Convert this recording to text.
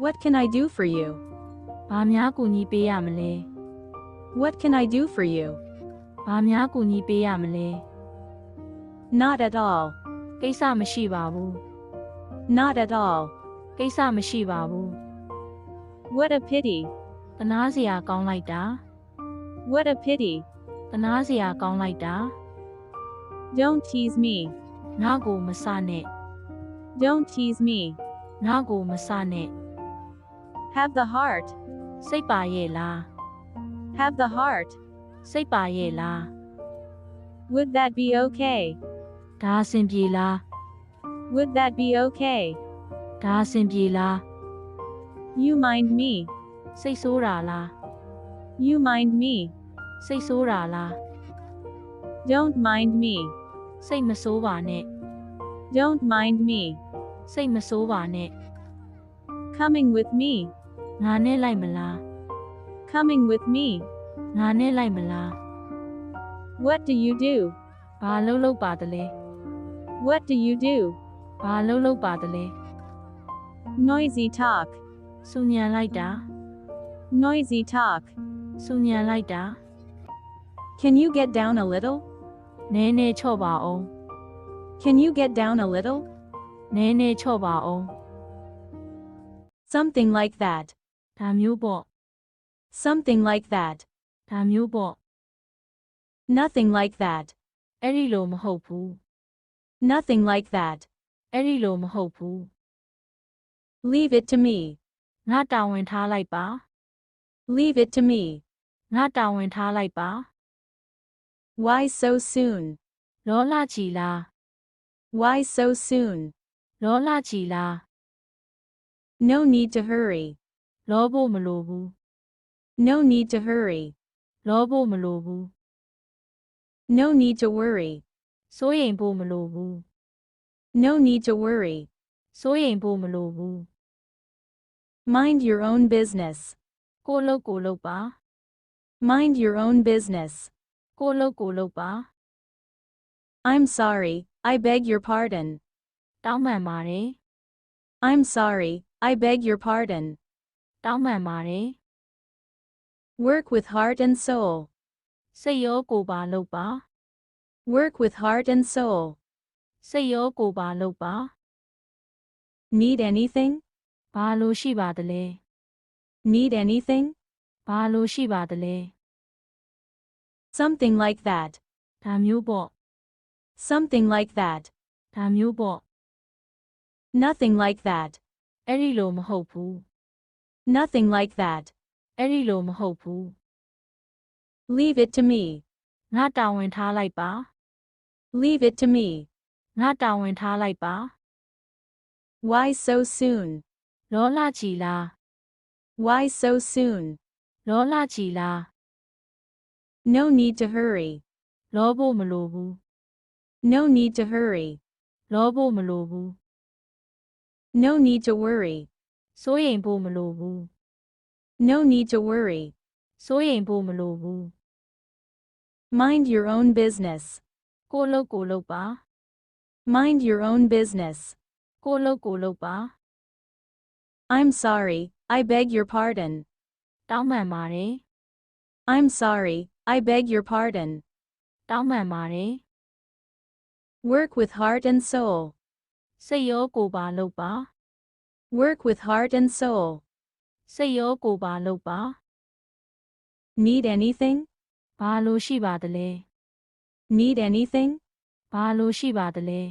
What can I do for you? ဘာများကူညီပေးရမလဲ What can I do for you? ဘာများကူညီပေးရမလဲ Not at all. ကိစ္စမရှိပါဘူး Not at all. ကိစ္စမရှိပါဘူး What a pity. တနာစရာကောင်းလိုက်တာ What a pity. တနာစရာကောင်းလိုက်တာ Don't tease me. ငါ့ကိုမစနဲ့ Don't tease me. ငါ့ကိုမစနဲ့ Have the heart. စိတ်ပါရဲ့လား Have the heart. စိတ်ပါရဲ့လား Would that be okay? ဒါအဆင်ပြေလား Would that be okay? ဒါအဆင်ပြေလား You mind me. စိတ်ဆိုးတာလား You mind me. စိတ်ဆိုးတာလား Don't mind me. စိတ်မဆိုးပါနဲ့ Don't mind me. စိတ်မဆိုးပါနဲ့ Coming with me. ငါနဲ့လိုက်မလား Coming with me. ငါနဲ့လိုက်မလား What do you do? ဘာလုပ်ပါတလဲ What do you do? ဘာလုပ်ပါတလဲ Noisy talk. စူညံလိုက်တာ Noisy talk. စူညံလိုက်တာ Can you get down a little? နည်းနည်းချော့ပါအောင် Can you get down a little? နည်းနည်းချော့ပါအောင် Something like that. ဒါမျိုးပေါ့ Something like that. ဒါမျိုးပေါ့ Nothing like that. အဲ့ဒီလိုမဟုတ်ဘူး Nothing like that. အဲ့ဒီလိုမဟုတ်ဘူး Leave it to me. ငါတာဝန်ထားလိုက်ပါ Leave it to me. ငါတာဝန်ထားလိုက်ပါ Why so soon? လောလာချီလား Why so soon? လောလာချီလား No need to hurry. လောဖို့မလိုဘူး No need to hurry. လောဖို့မလိုဘူး No need to worry. စိုးရိမ်ဖို့မလိုဘူး No need to worry. စိုးရိမ်ဖို့မလိုဘူး Mind your own business. ကိုယ့်လုပ်ပါ Mind your own business. ကိုယ့်လုပ်ပါ I'm sorry, I beg your pardon. တောင်းပန်ပါတယ် I'm sorry, I beg your pardon. တောင်းပန်ပါတယ် Work with heart and soul. စိတ်ရောကိုယ်ပါလုပ်ပါ Work with heart and soul. စိတ်ရောကိုယ်ပါလုပ်ပါ Need anything? ဘာလို့ရှိပါသလဲ Need anything? ဘာလို့ရှိပါသလဲ Something like that. ဒါမျိုးပေါ့ Something like that. ဒါမျိုးပေါ့ Nothing like that. အဲ့ဒီလိုမဟုတ်ဘူး Nothing like that. အဲ့ဒီလိုမဟုတ်ဘူး Leave it to me. ငါတာဝန်ထားလိုက်ပါ Leave it to me. ငါတာဝန်ထားလိုက်ပါ Why so soon? လောလာချီလား Why so soon? လောလာချီလား No need to hurry. လောဖို့မလိုဘူး No need to hurry. လောဖို့မလိုဘူး No need to worry. စိုးရိမ်ဖို့မလိုဘူး No need to worry. စိုးရိမ်ဖို့မလိုဘူး Mind your own business. ကိုယ့်လုပ်ပါ Mind your own business. ကိုယ့်လုပ်ပါ I'm sorry, I beg your pardon. တောင်းပန်ပါတယ် I'm sorry, I beg your pardon. တောင်းပန်ပါတယ် Work with heart and soul. စိတ်ရောကိုယ်ပါလုပ်ပါ Work with heart and soul. စိတ်ရောကိုယ်ပါလုပ်ပါ Need anything? ဘာလို့ရှိပါသလဲ Need anything? ဘာလို့ရှိပါသလဲ